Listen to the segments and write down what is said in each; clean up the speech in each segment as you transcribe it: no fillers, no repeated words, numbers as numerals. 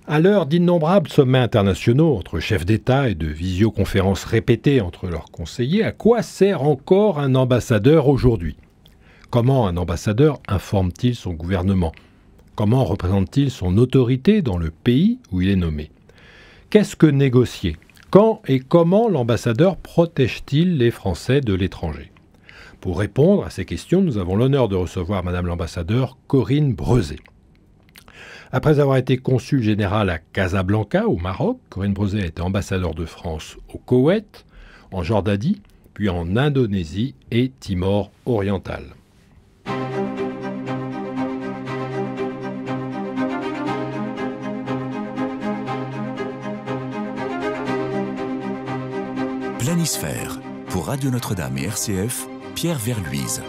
À l'heure d'innombrables sommets internationaux entre chefs d'État et de visioconférences répétées entre leurs conseillers, à quoi sert encore un ambassadeur aujourd'hui? Comment un ambassadeur informe-t-il son gouvernement? Comment représente-t-il son autorité dans le pays où il est nommé? Qu'est-ce que négocier? Quand et comment l'ambassadeur protège-t-il les Français de l'étranger? Pour répondre à ces questions, nous avons l'honneur de recevoir Madame l'ambassadeur Corinne Breuzé. Après avoir été consul général à Casablanca, au Maroc, Corinne Breuzé a été ambassadeur de France au Koweït, en Jordanie, puis en Indonésie et Timor oriental. Planisphère, pour Radio Notre-Dame et RCF, Pierre Verluise.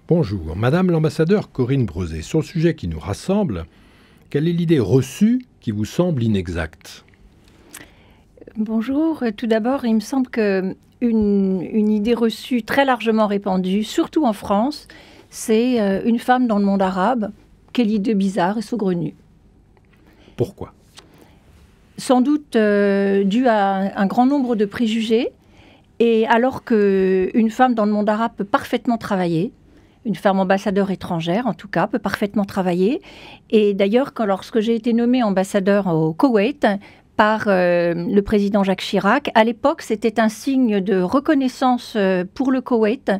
Bonjour, Madame l'ambassadeur Corinne Breuzé. Sur le sujet qui nous rassemble, quelle est l'idée reçue qui vous semble inexacte? Bonjour. Tout d'abord, il me semble qu'une idée reçue très largement répandue, surtout en France, c'est une femme dans le monde arabe. Quelle idée bizarre et saugrenue. Pourquoi? Sans doute dû à un grand nombre de préjugés, et alors qu'une femme dans le monde arabe peut parfaitement travailler, une femme ambassadeur étrangère, en tout cas, peut parfaitement travailler. Et d'ailleurs, lorsque j'ai été nommée ambassadeur au Koweït par le président Jacques Chirac, à l'époque, c'était un signe de reconnaissance pour le Koweït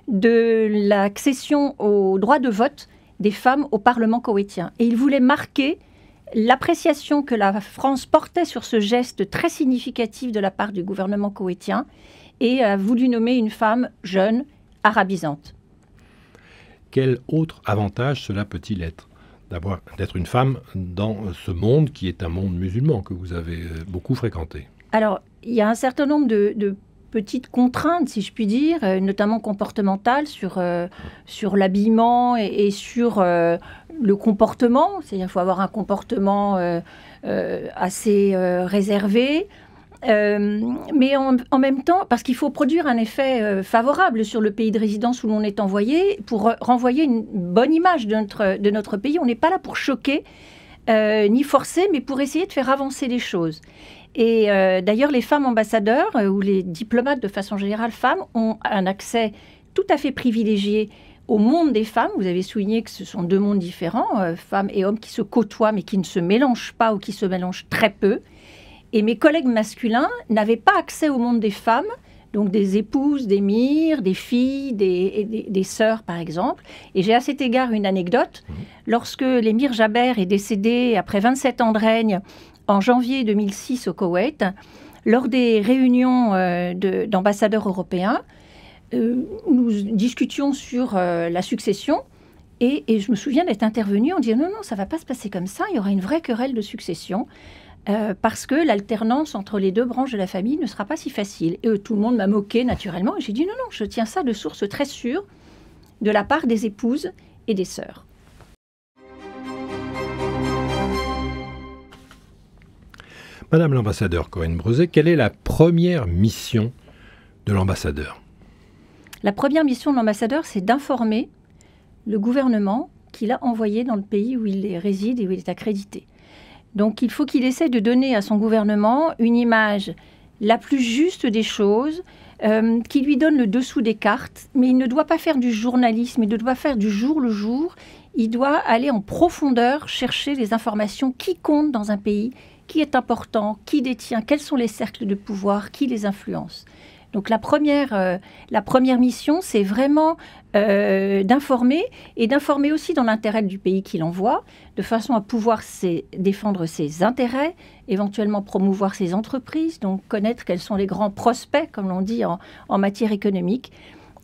de l'accession au droit de vote des femmes au Parlement koweïtien. Et il voulait marquer l'appréciation que la France portait sur ce geste très significatif de la part du gouvernement koweïtien et a voulu nommer une femme jeune, arabisante. Quel autre avantage cela peut-il être d'être une femme dans ce monde qui est un monde musulman que vous avez beaucoup fréquenté? Alors, il y a un certain nombre de petites contraintes, si je puis dire, notamment comportementales sur l'habillement et sur le comportement. C'est-à-dire qu'il faut avoir un comportement assez réservé. Mais en même temps, parce qu'il faut produire un effet favorable sur le pays de résidence où l'on est envoyé, pour renvoyer une bonne image de notre pays. On n'est pas là pour choquer, ni forcer, mais pour essayer de faire avancer les choses. Et d'ailleurs, les femmes ambassadeurs, ou les diplomates de façon générale femmes, ont un accès tout à fait privilégié au monde des femmes. Vous avez souligné que ce sont deux mondes différents, femmes et hommes qui se côtoient, mais qui ne se mélangent pas ou qui se mélangent très peu. Et mes collègues masculins n'avaient pas accès au monde des femmes, donc des épouses, des mires, des filles, des sœurs, par exemple. Et j'ai à cet égard une anecdote. Lorsque l'émir Jaber est décédé après 27 ans de règne en janvier 2006 au Koweït, lors des réunions d'ambassadeurs européens, nous discutions sur la succession. Et je me souviens d'être intervenue, on dit non, ça ne va pas se passer comme ça, il y aura une vraie querelle de succession. Parce que l'alternance entre les deux branches de la famille ne sera pas si facile. Et tout le monde m'a moqué naturellement. Et j'ai dit non, je tiens ça de source très sûre de la part des épouses et des sœurs. Madame l'ambassadeur Corinne Breuzé, quelle est la première mission de l'ambassadeur? La première mission de l'ambassadeur, c'est d'informer le gouvernement qu'il a envoyé dans le pays où il réside et où il est accrédité. Donc, il faut qu'il essaie de donner à son gouvernement une image la plus juste des choses, qui lui donne le dessous des cartes. Mais il ne doit pas faire du journalisme, il ne doit pas faire du jour le jour. Il doit aller en profondeur chercher les informations qui comptent dans un pays, qui est important, qui détient, quels sont les cercles de pouvoir, qui les influence. Donc la première mission, c'est vraiment d'informer, et d'informer aussi dans l'intérêt du pays qu'il envoie, de façon à pouvoir défendre ses intérêts, éventuellement promouvoir ses entreprises, donc connaître quels sont les grands prospects, comme l'on dit en matière économique.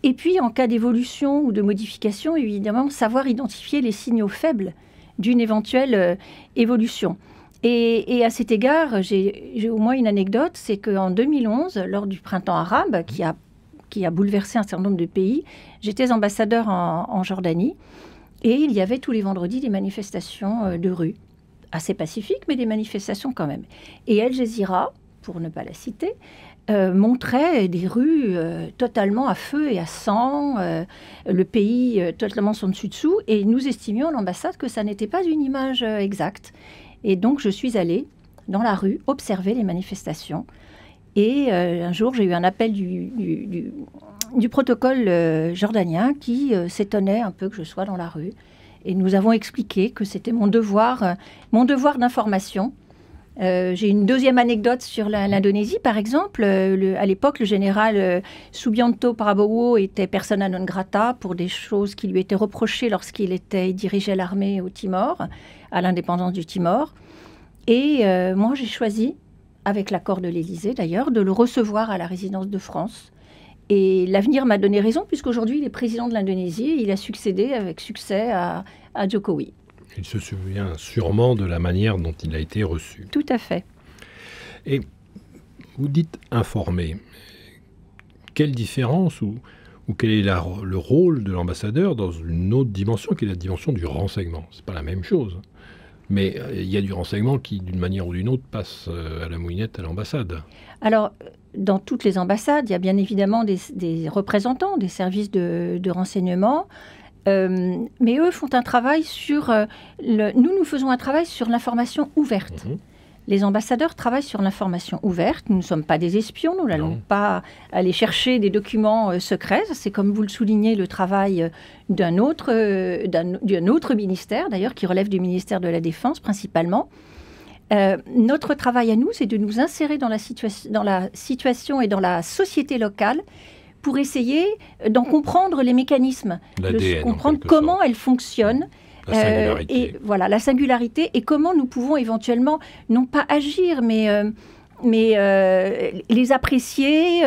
Et puis, en cas d'évolution ou de modification, évidemment, savoir identifier les signaux faibles d'une éventuelle évolution. Et à cet égard, j'ai au moins une anecdote, c'est qu'en 2011, lors du printemps arabe, qui a bouleversé un certain nombre de pays, j'étais ambassadeur en Jordanie, et il y avait tous les vendredis des manifestations de rue, assez pacifiques, mais des manifestations quand même. Et Al Jazeera pour ne pas la citer, montrait des rues totalement à feu et à sang, le pays totalement son dessus-dessous, et nous estimions à l'ambassade que ça n'était pas une image exacte. Et donc je suis allée dans la rue observer les manifestations. Et un jour, j'ai eu un appel du protocole jordanien qui s'étonnait un peu que je sois dans la rue. Et nous avons expliqué que c'était mon devoir d'information. J'ai une deuxième anecdote sur l'Indonésie, par exemple. À l'époque, le général Subianto Prabowo était persona non grata pour des choses qui lui étaient reprochées lorsqu'il dirigeait l'armée au Timor, à l'indépendance du Timor. Et moi, j'ai choisi, avec l'accord de l'Élysée d'ailleurs, de le recevoir à la résidence de France. Et l'avenir m'a donné raison, puisqu'aujourd'hui, il est président de l'Indonésie et il a succédé avec succès à Jokowi. Il se souvient sûrement de la manière dont il a été reçu. Tout à fait. Et vous dites informer. Quelle différence ou quel est le rôle de l'ambassadeur dans une autre dimension, qui est la dimension du renseignement? Ce n'est pas la même chose. Mais il y a du renseignement qui, d'une manière ou d'une autre, passe à la moulinette à l'ambassade. Alors, dans toutes les ambassades, il y a bien évidemment des représentants des services de renseignement. Mais eux font un travail sur... Nous faisons un travail sur l'information ouverte. Mmh. Les ambassadeurs travaillent sur l'information ouverte. Nous ne sommes pas des espions, nous n'allons pas aller chercher des documents secrets. C'est, comme vous le soulignez, le travail d'un autre ministère, d'ailleurs, qui relève du ministère de la Défense principalement. Notre travail à nous, c'est de nous insérer dans la situation et dans la société locale pour essayer d'en comprendre les mécanismes, de comprendre comment elle fonctionne. La singularité. Et voilà, la singularité, et comment nous pouvons éventuellement, non pas agir, mais les apprécier.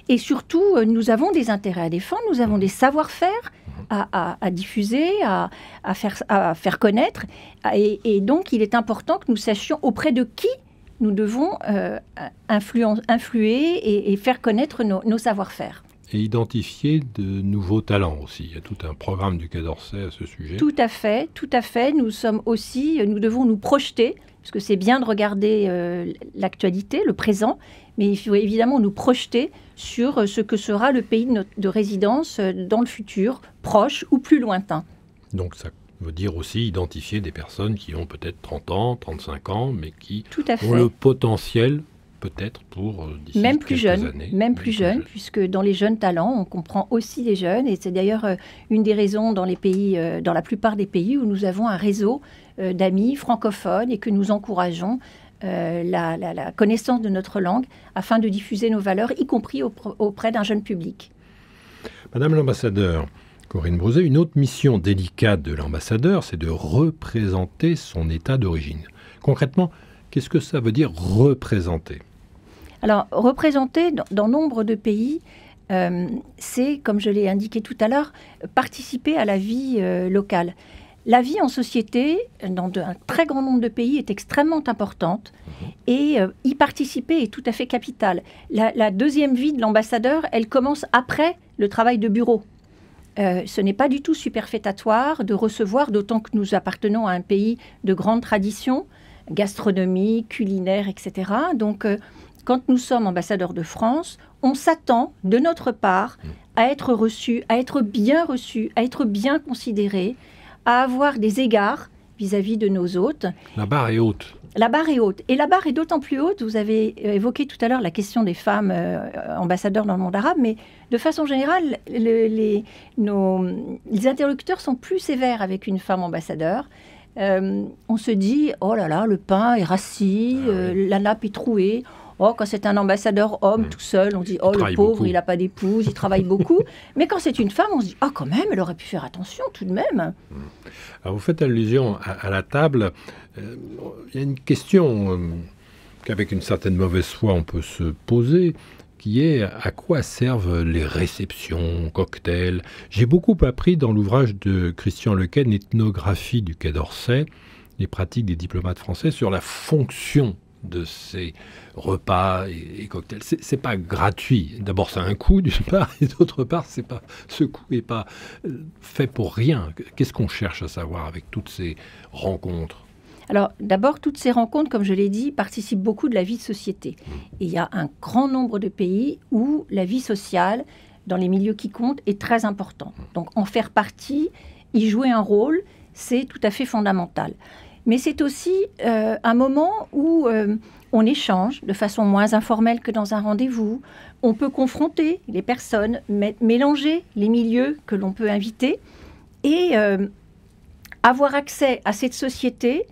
Et surtout, nous avons des intérêts à défendre, nous avons des savoir-faire à diffuser, à faire connaître. Et donc, il est important que nous sachions auprès de qui nous devons influer et faire connaître nos savoir-faire. Et identifier de nouveaux talents aussi. Il y a tout un programme du Quai d'Orsay à ce sujet. Tout à fait, tout à fait. Nous devons nous projeter, parce que c'est bien de regarder l'actualité, le présent, mais il faut évidemment nous projeter sur ce que sera le pays de résidence dans le futur, proche ou plus lointain. Donc ça veut dire aussi identifier des personnes qui ont peut-être 30 ans, 35 ans, mais qui ont le potentiel peut-être pour d'ici quelques années. Même plus jeune, puisque dans les jeunes talents, on comprend aussi les jeunes. Et c'est d'ailleurs une des raisons dans la plupart des pays où nous avons un réseau d'amis francophones et que nous encourageons la connaissance de notre langue afin de diffuser nos valeurs, y compris auprès d'un jeune public. Madame l'ambassadeur Corinne Brouzet, une autre mission délicate de l'ambassadeur, c'est de représenter son état d'origine. Concrètement, qu'est-ce que ça veut dire représenter ? Alors, représenter dans nombre de pays, c'est, comme je l'ai indiqué tout à l'heure, participer à la vie locale. La vie en société, dans un très grand nombre de pays, est extrêmement importante et y participer est tout à fait capital. La deuxième vie de l'ambassadeur, elle commence après le travail de bureau. Ce n'est pas du tout superfétatoire de recevoir, d'autant que nous appartenons à un pays de grande tradition, gastronomie, culinaire, etc. Donc, quand nous sommes ambassadeurs de France, on s'attend de notre part à être reçus, à être bien considérés, à avoir des égards vis-à-vis de nos hôtes. La barre est haute. La barre est haute. Et la barre est d'autant plus haute, vous avez évoqué tout à l'heure la question des femmes ambassadeurs dans le monde arabe, mais de façon générale, les interlocuteurs sont plus sévères avec une femme ambassadeur. On se dit, oh là là, le pain est rassis, la nappe est trouée. Oh, quand c'est un ambassadeur homme tout seul, on dit, oh, le pauvre, beaucoup. Il n'a pas d'épouse, il travaille beaucoup. Mais quand c'est une femme, on se dit, oh, quand même, elle aurait pu faire attention tout de même. Alors, vous faites allusion à la table. Il y a une question qu'avec une certaine mauvaise foi, on peut se poser, qui est à quoi servent les réceptions, cocktails. J'ai beaucoup appris dans l'ouvrage de Christian Lequesne, Ethnographie du Quai d'Orsay, les pratiques des diplomates français sur la fonction de ces repas et cocktails. C'est pas gratuit. D'abord, ça a un coût, d'une part, et d'autre part, ce coût n'est pas fait pour rien. Qu'est-ce qu'on cherche à savoir avec toutes ces rencontres ? Alors, d'abord, toutes ces rencontres, comme je l'ai dit, participent beaucoup de la vie de société. Et il y a un grand nombre de pays où la vie sociale, dans les milieux qui comptent, est très importante. Donc, en faire partie, y jouer un rôle, c'est tout à fait fondamental. Mais c'est aussi un moment où on échange de façon moins informelle que dans un rendez-vous. On peut confronter les personnes, mélanger les milieux que l'on peut inviter et avoir accès à cette société,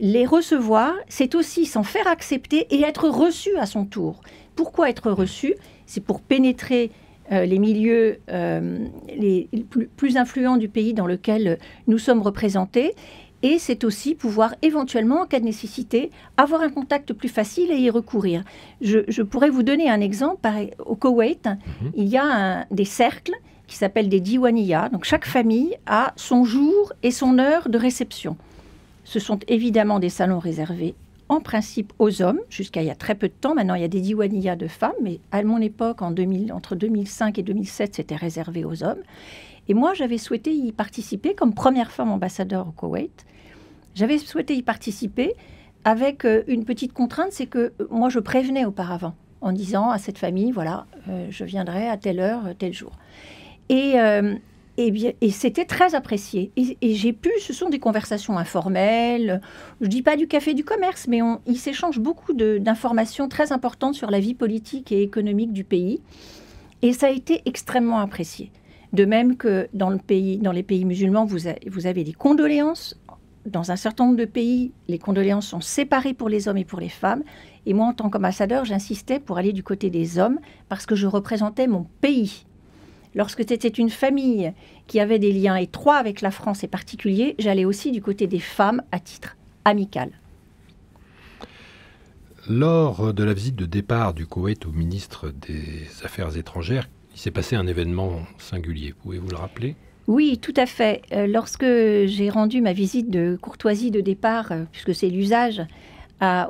les recevoir, c'est aussi s'en faire accepter et être reçu à son tour. Pourquoi être reçu? C'est pour pénétrer les milieux les plus influents du pays dans lequel nous sommes représentés. Et c'est aussi pouvoir éventuellement, en cas de nécessité, avoir un contact plus facile et y recourir. Je pourrais vous donner un exemple. Au Koweït, il y a des cercles qui s'appellent des diwaniyas. Donc chaque famille a son jour et son heure de réception. Ce sont évidemment des salons réservés en principe aux hommes, jusqu'à il y a très peu de temps. Maintenant, il y a des diwaniyas de femmes, mais à mon époque, entre 2005 et 2007, c'était réservé aux hommes. Et moi, j'avais souhaité y participer comme première femme ambassadeur au Koweït. J'avais souhaité y participer avec une petite contrainte, c'est que moi, je prévenais auparavant en disant à cette famille, voilà, je viendrai à telle heure, tel jour. Et c'était très apprécié. Et j'ai pu, ce sont des conversations informelles, je ne dis pas du café du commerce, mais il s'échange beaucoup d'informations très importantes sur la vie politique et économique du pays. Et ça a été extrêmement apprécié. De même que dans les pays musulmans, vous avez des condoléances. Dans un certain nombre de pays, les condoléances sont séparées pour les hommes et pour les femmes. Et moi, en tant qu'ambassadeur, j'insistais pour aller du côté des hommes parce que je représentais mon pays. Lorsque c'était une famille qui avait des liens étroits avec la France et particuliers, j'allais aussi du côté des femmes à titre amical. Lors de la visite de départ du Koweït au ministre des Affaires étrangères, il s'est passé un événement singulier. Pouvez-vous le rappeler ? Oui, tout à fait. Lorsque j'ai rendu ma visite de courtoisie de départ, puisque c'est l'usage,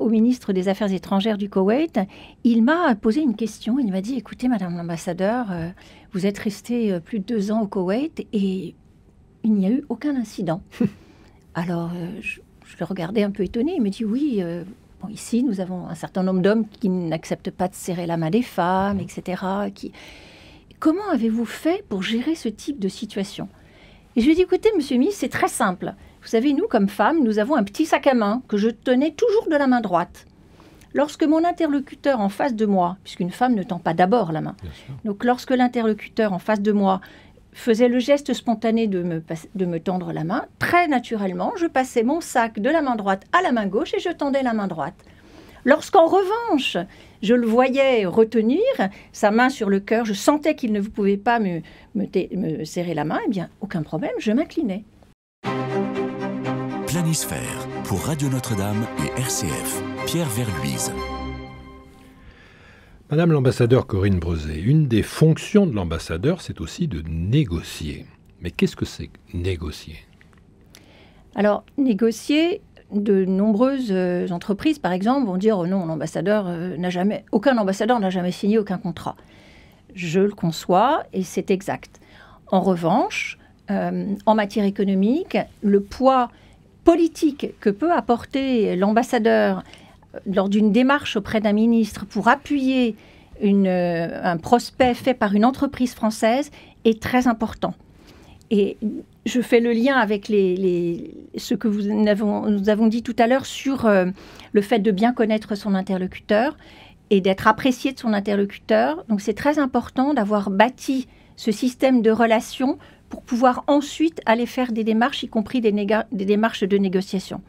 au ministre des Affaires étrangères du Koweït, il m'a posé une question. Il m'a dit, écoutez, Madame l'ambassadeur, vous êtes restée plus de 2 ans au Koweït et il n'y a eu aucun incident. Alors, je le regardais un peu étonné. Il me dit, oui, ici, nous avons un certain nombre d'hommes qui n'acceptent pas de serrer la main des femmes, etc., Comment avez-vous fait pour gérer ce type de situation? Et je lui ai dit, écoutez, monsieur le ministre, c'est très simple. Vous savez, nous, comme femmes, nous avons un petit sac à main que je tenais toujours de la main droite. Lorsque mon interlocuteur en face de moi, puisqu'une femme ne tend pas d'abord la main, donc lorsque l'interlocuteur en face de moi faisait le geste spontané de me tendre la main, très naturellement, je passais mon sac de la main droite à la main gauche et je tendais la main droite. Lorsqu'en revanche, je le voyais retenir, sa main sur le cœur, je sentais qu'il ne pouvait pas me serrer la main, eh bien, aucun problème, je m'inclinais. Planisphère, pour Radio Notre-Dame et RCF, Pierre Verluise. Madame l'ambassadeur Corinne Brezé, une des fonctions de l'ambassadeur, c'est aussi de négocier. Mais qu'est-ce que c'est que négocier? Alors, négocier... De nombreuses entreprises, par exemple, vont dire « Oh non, aucun ambassadeur n'a jamais signé aucun contrat ». Je le conçois et c'est exact. En revanche, en matière économique, le poids politique que peut apporter l'ambassadeur lors d'une démarche auprès d'un ministre pour appuyer un prospect fait par une entreprise française est très important. Et je fais le lien avec ce que nous avons dit tout à l'heure sur le fait de bien connaître son interlocuteur et d'être apprécié de son interlocuteur. Donc c'est très important d'avoir bâti ce système de relations pour pouvoir ensuite aller faire des démarches, y compris des démarches de négociation.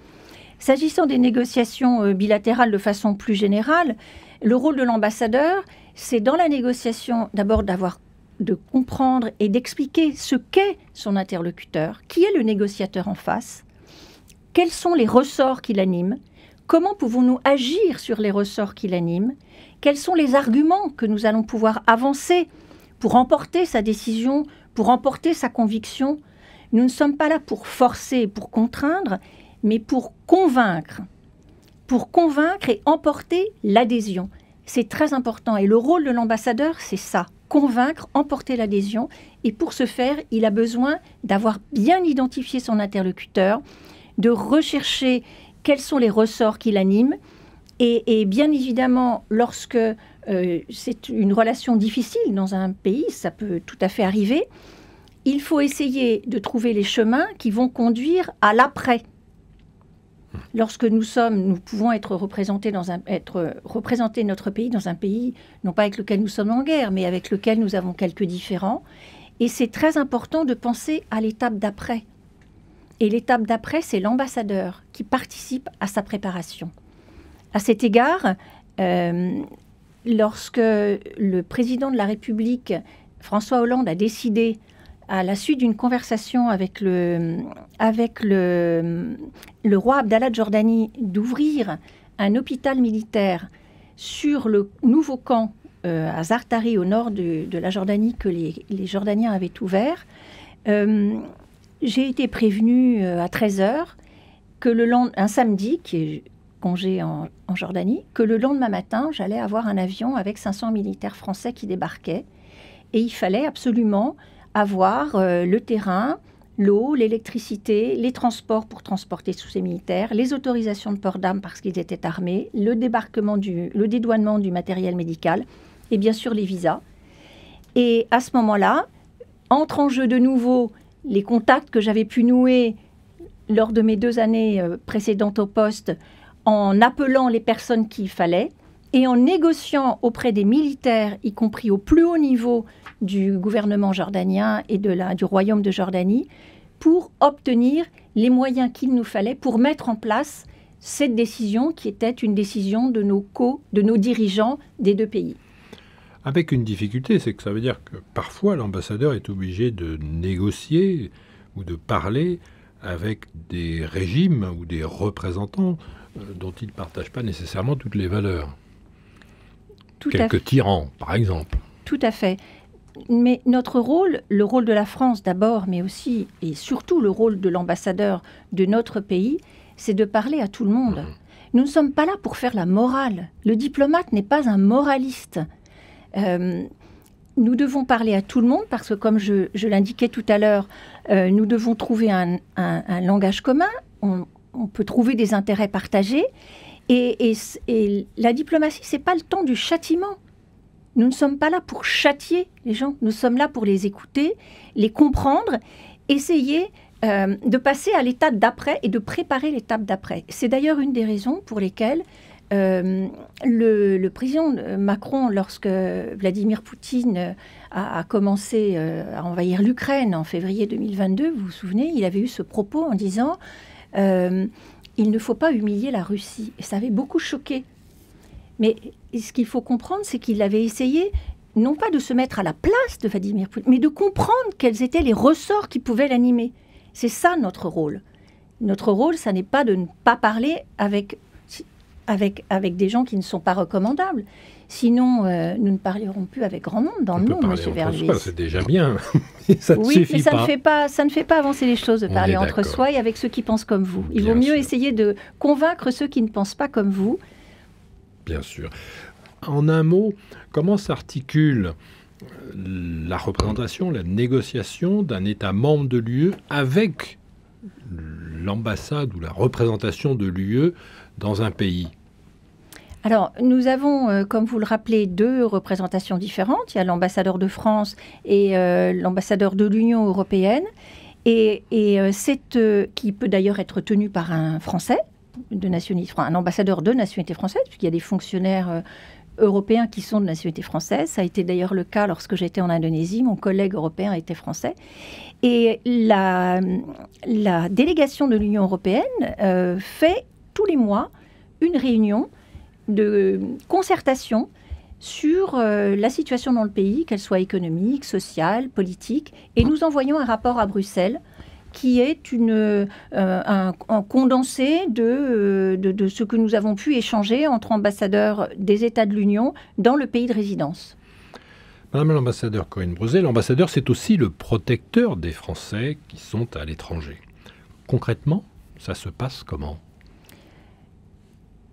S'agissant des négociations bilatérales de façon plus générale, le rôle de l'ambassadeur, c'est dans la négociation d'abord de comprendre et d'expliquer ce qu'est son interlocuteur, qui est le négociateur en face, quels sont les ressorts qui l'animent, comment pouvons-nous agir sur les ressorts qui l'animent, quels sont les arguments que nous allons pouvoir avancer pour emporter sa décision, pour emporter sa conviction. Nous ne sommes pas là pour forcer, pour contraindre, mais pour convaincre et emporter l'adhésion. C'est très important et le rôle de l'ambassadeur, c'est ça. Convaincre, emporter l'adhésion. Et pour ce faire, il a besoin d'avoir bien identifié son interlocuteur, de rechercher quels sont les ressorts qui l'animent. Et bien évidemment, lorsque c'est une relation difficile dans un pays, ça peut tout à fait arriver, il faut essayer de trouver les chemins qui vont conduire à l'après. Lorsque nous pouvons représenter notre pays dans un pays, non pas avec lequel nous sommes en guerre, mais avec lequel nous avons quelques différends. Et c'est très important de penser à l'étape d'après. Et l'étape d'après, c'est l'ambassadeur qui participe à sa préparation. À cet égard, lorsque le président de la République, François Hollande, a décidé, à la suite d'une conversation avec le roi Abdallah de Jordanie, d'ouvrir un hôpital militaire sur le nouveau camp à Zartari, au nord de la Jordanie, que les Jordaniens avaient ouvert, j'ai été prévenue à 13h un samedi, qui est congé en Jordanie, que le lendemain matin, j'allais avoir un avion avec 500 militaires français qui débarquaient. Et il fallait absolument avoir le terrain, l'eau, l'électricité, les transports pour transporter tous ces militaires, les autorisations de port d'armes parce qu'ils étaient armés, le dédouanement du matériel médical et bien sûr les visas. Et à ce moment-là, entrent en jeu de nouveau les contacts que j'avais pu nouer lors de mes 2 années précédentes au poste, en appelant les personnes qu'il fallait et en négociant auprès des militaires, y compris au plus haut niveau du gouvernement jordanien et du royaume de Jordanie, pour obtenir les moyens qu'il nous fallait pour mettre en place cette décision qui était une décision de nos dirigeants des 2 pays. Avec une difficulté, c'est que ça veut dire que parfois l'ambassadeur est obligé de négocier ou de parler avec des régimes ou des représentants dont il ne partage pas nécessairement toutes les valeurs. Quelques tyrans, par exemple. Tout à fait. Mais notre rôle, le rôle de la France d'abord, mais aussi et surtout le rôle de l'ambassadeur de notre pays, c'est de parler à tout le monde. Nous ne sommes pas là pour faire la morale. Le diplomate n'est pas un moraliste. Nous devons parler à tout le monde parce que, comme je l'indiquais tout à l'heure, nous devons trouver un langage commun. On peut trouver des intérêts partagés. Et la diplomatie, ce n'est pas le temps du châtiment. Nous ne sommes pas là pour châtier les gens. Nous sommes là pour les écouter, les comprendre, essayer de passer à l'étape d'après et de préparer l'étape d'après. C'est d'ailleurs une des raisons pour lesquelles le président Macron, lorsque Vladimir Poutine a commencé à envahir l'Ukraine en février 2022, vous vous souvenez, il avait eu ce propos en disant il ne faut pas humilier la Russie. Et ça avait beaucoup choqué. Mais ce qu'il faut comprendre, c'est qu'il avait essayé, non pas de se mettre à la place de Vladimir Poutine, mais de comprendre quels étaient les ressorts qui pouvaient l'animer. C'est ça notre rôle. Notre rôle, ça n'est pas de ne pas parler avec des gens qui ne sont pas recommandables. Sinon, nous ne parlerons plus avec grand monde dans le monde, M. Vergès. C'est déjà bien. Ça ne suffit mais ça ne fait pas avancer les choses de parler entre soi et avec ceux qui pensent comme vous. Il vaut mieux essayer de convaincre ceux qui ne pensent pas comme vous. Bien sûr. En un mot, comment s'articule la représentation, la négociation d'un État membre de l'UE avec l'ambassade ou la représentation de l'UE dans un pays ? Alors, nous avons, comme vous le rappelez, 2 représentations différentes. Il y a l'ambassadeur de France et l'ambassadeur de l'Union européenne, et qui peut d'ailleurs être tenu par un Français, un ambassadeur de nationalité française, puisqu'il y a des fonctionnaires européens qui sont de nationalité française. Ça a été d'ailleurs le cas lorsque j'étais en Indonésie. Mon collègue européen était français. Et la délégation de l'Union européenne fait tous les mois une réunion de concertation sur la situation dans le pays, qu'elle soit économique, sociale, politique. Et nous envoyons un rapport à Bruxelles qui est un condensé de ce que nous avons pu échanger entre ambassadeurs des États de l'Union dans le pays de résidence. Madame l'ambassadeur Corinne Breuzet, l'ambassadeur, c'est aussi le protecteur des Français qui sont à l'étranger. Concrètement, ça se passe comment ?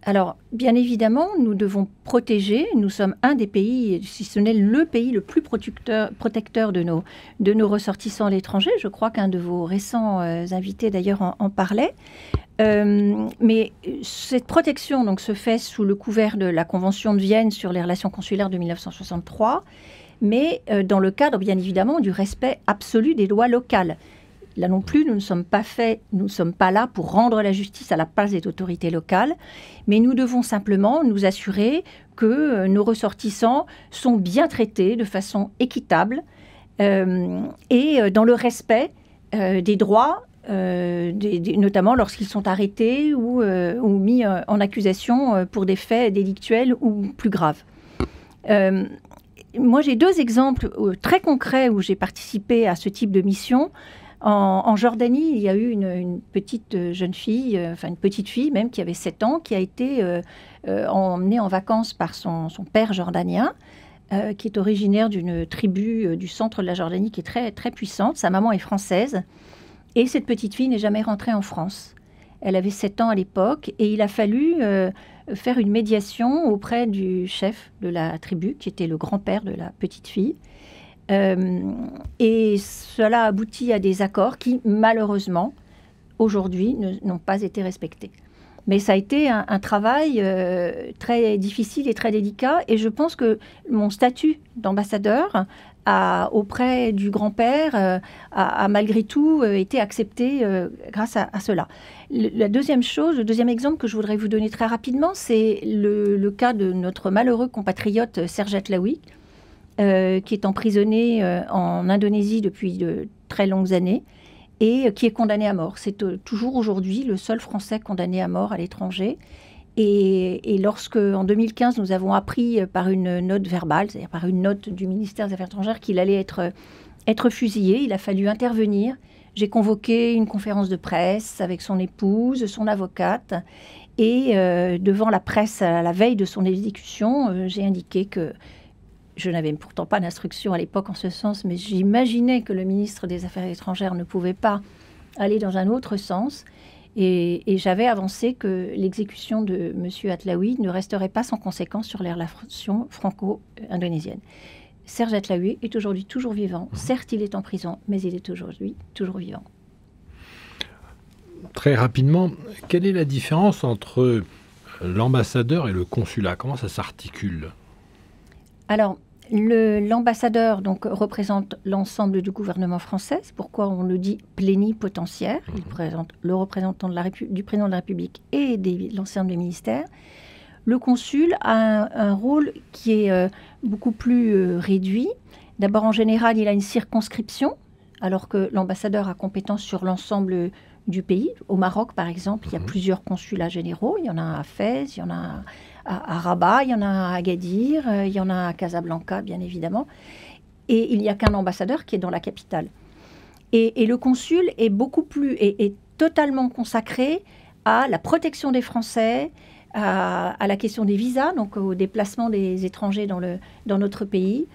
Alors, bien évidemment, nous devons protéger. Nous sommes un des pays, si ce n'est le pays le plus protecteur de nos ressortissants à l'étranger. Je crois qu'un de vos récents invités, d'ailleurs, en parlait. Mais cette protection donc, se fait sous le couvert de la Convention de Vienne sur les relations consulaires de 1963, mais dans le cadre, bien évidemment, du respect absolu des lois locales. Là non plus, nous ne sommes pas là pour rendre la justice à la place des autorités locales, mais nous devons simplement nous assurer que nos ressortissants sont bien traités de façon équitable et dans le respect des droits, notamment lorsqu'ils sont arrêtés ou mis en accusation pour des faits délictuels ou plus graves. Moi, j'ai 2 exemples très concrets où j'ai participé à ce type de mission. En Jordanie, il y a eu une petite jeune fille, une petite fille même, qui avait 7 ans, qui a été emmenée en vacances par son père jordanien, qui est originaire d'une tribu du centre de la Jordanie qui est très, très puissante. Sa maman est française. Et cette petite fille n'est jamais rentrée en France. Elle avait 7 ans à l'époque et il a fallu faire une médiation auprès du chef de la tribu, qui était le grand-père de la petite fille. Et cela aboutit à des accords qui, malheureusement, aujourd'hui, n'ont pas été respectés. Mais ça a été un travail très difficile et très délicat. Et je pense que mon statut d'ambassadeur auprès du grand-père a malgré tout été accepté grâce à cela. Le deuxième exemple que je voudrais vous donner très rapidement, c'est le cas de notre malheureux compatriote Serge Atlaoui, qui est emprisonné en Indonésie depuis de très longues années et qui est condamné à mort. C'est toujours aujourd'hui le seul Français condamné à mort à l'étranger. Et lorsque, en 2015, nous avons appris par une note verbale, c'est-à-dire par une note du ministère des Affaires étrangères, qu'il allait être fusillé, il a fallu intervenir. J'ai convoqué une conférence de presse avec son épouse, son avocate, et devant la presse à la veille de son exécution, j'ai indiqué que je n'avais pourtant pas d'instruction à l'époque en ce sens, mais j'imaginais que le ministre des Affaires étrangères ne pouvait pas aller dans un autre sens. Et j'avais avancé que l'exécution de M. Atlaoui ne resterait pas sans conséquence sur les relations franco-indonésiennes. Serge Atlaoui est aujourd'hui toujours vivant. Certes, il est en prison, mais il est aujourd'hui toujours vivant. Très rapidement, quelle est la différence entre l'ambassadeur et le consulat? Comment ça s'articule? Alors, l'ambassadeur donc, représente l'ensemble du gouvernement français. C'est pourquoi on le dit plénipotentiaire. Il représente le représentant du président de la République et de l'ensemble des ministères. Le consul a un rôle qui est beaucoup plus réduit. D'abord, en général, il a une circonscription, alors que l'ambassadeur a compétence sur l'ensemble du pays. Au Maroc, par exemple, il y a plusieurs consulats généraux. Il y en a à Fès, il y en a à Rabat, il y en a à Agadir, il y en a à Casablanca, bien évidemment. Et il n'y a qu'un ambassadeur qui est dans la capitale. Et le consul est totalement consacré à la protection des Français, à la question des visas, donc au déplacement des étrangers dans notre pays.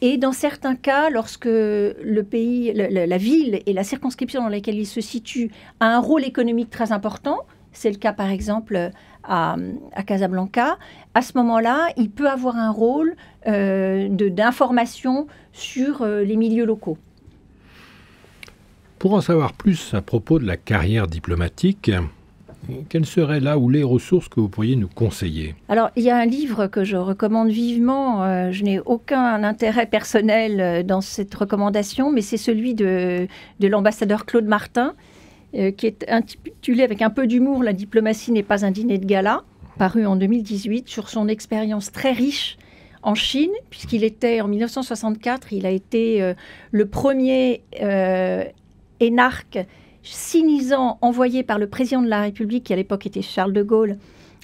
Et dans certains cas, lorsque le pays, la ville et la circonscription dans laquelle il se situe a un rôle économique très important, c'est le cas par exemple à Casablanca, à ce moment-là, il peut avoir un rôle d'information sur les milieux locaux. Pour en savoir plus à propos de la carrière diplomatique, quelles seraient là ou les ressources que vous pourriez nous conseiller? Alors, il y a un livre que je recommande vivement. Je n'ai aucun intérêt personnel dans cette recommandation, mais c'est celui de l'ambassadeur Claude Martin, qui est intitulé avec un peu d'humour « La diplomatie n'est pas un dîner de gala », paru en 2018, sur son expérience très riche en Chine, puisqu'il était, en 1964, il a été le premier énarque sinisant envoyé par le président de la République, qui à l'époque était Charles de Gaulle,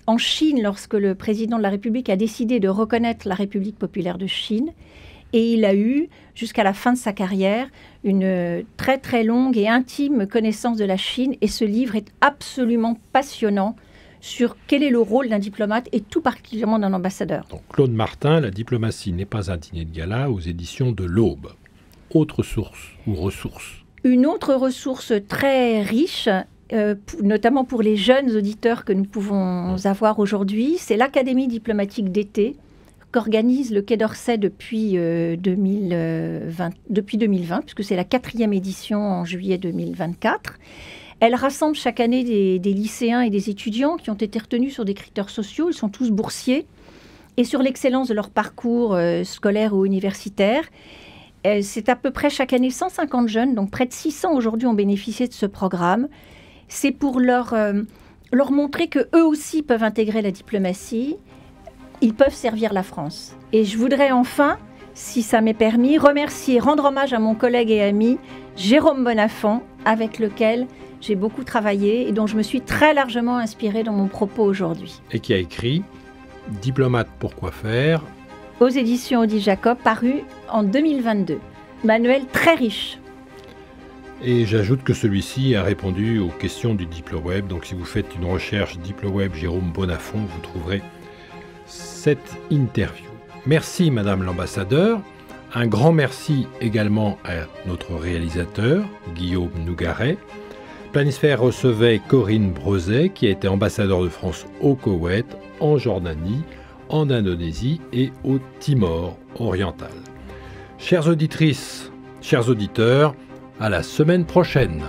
en Chine, lorsque le président de la République a décidé de reconnaître la République populaire de Chine. Et il a eu, jusqu'à la fin de sa carrière, une très très longue et intime connaissance de la Chine. Et ce livre est absolument passionnant sur quel est le rôle d'un diplomate et tout particulièrement d'un ambassadeur. Donc, Claude Martin, La diplomatie n'est pas un dîner de gala, aux éditions de l'Aube. Autre source ou ressource? Une autre ressource très riche, notamment pour les jeunes auditeurs que nous pouvons avoir aujourd'hui, c'est l'Académie diplomatique d'été qu'organise le Quai d'Orsay depuis 2020, puisque c'est la 4e édition en juillet 2024. Elle rassemble chaque année des lycéens et des étudiants qui ont été retenus sur des critères sociaux. Ils sont tous boursiers. Et sur l'excellence de leur parcours scolaire ou universitaire. C'est à peu près chaque année 150 jeunes, donc près de 600 aujourd'hui ont bénéficié de ce programme. C'est pour leur montrer qu'eux aussi peuvent intégrer la diplomatie. Ils peuvent servir la France. Et je voudrais enfin, si ça m'est permis, rendre hommage à mon collègue et ami Jérôme Bonnafont, avec lequel j'ai beaucoup travaillé et dont je me suis très largement inspirée dans mon propos aujourd'hui. Et qui a écrit « Diplomate, pourquoi faire ?» aux éditions Odile Jacob, paru en 2022. Manuel très riche. Et j'ajoute que celui-ci a répondu aux questions du DiploWeb. Donc si vous faites une recherche DiploWeb Jérôme Bonnafont, vous trouverez cette interview. Merci Madame l'ambassadeur. Un grand merci également à notre réalisateur, Guillaume Nougaret. Planisphère recevait Corinne Brezet, qui a été ambassadeur de France au Koweït, en Jordanie, en Indonésie et au Timor oriental. Chères auditrices, chers auditeurs, à la semaine prochaine.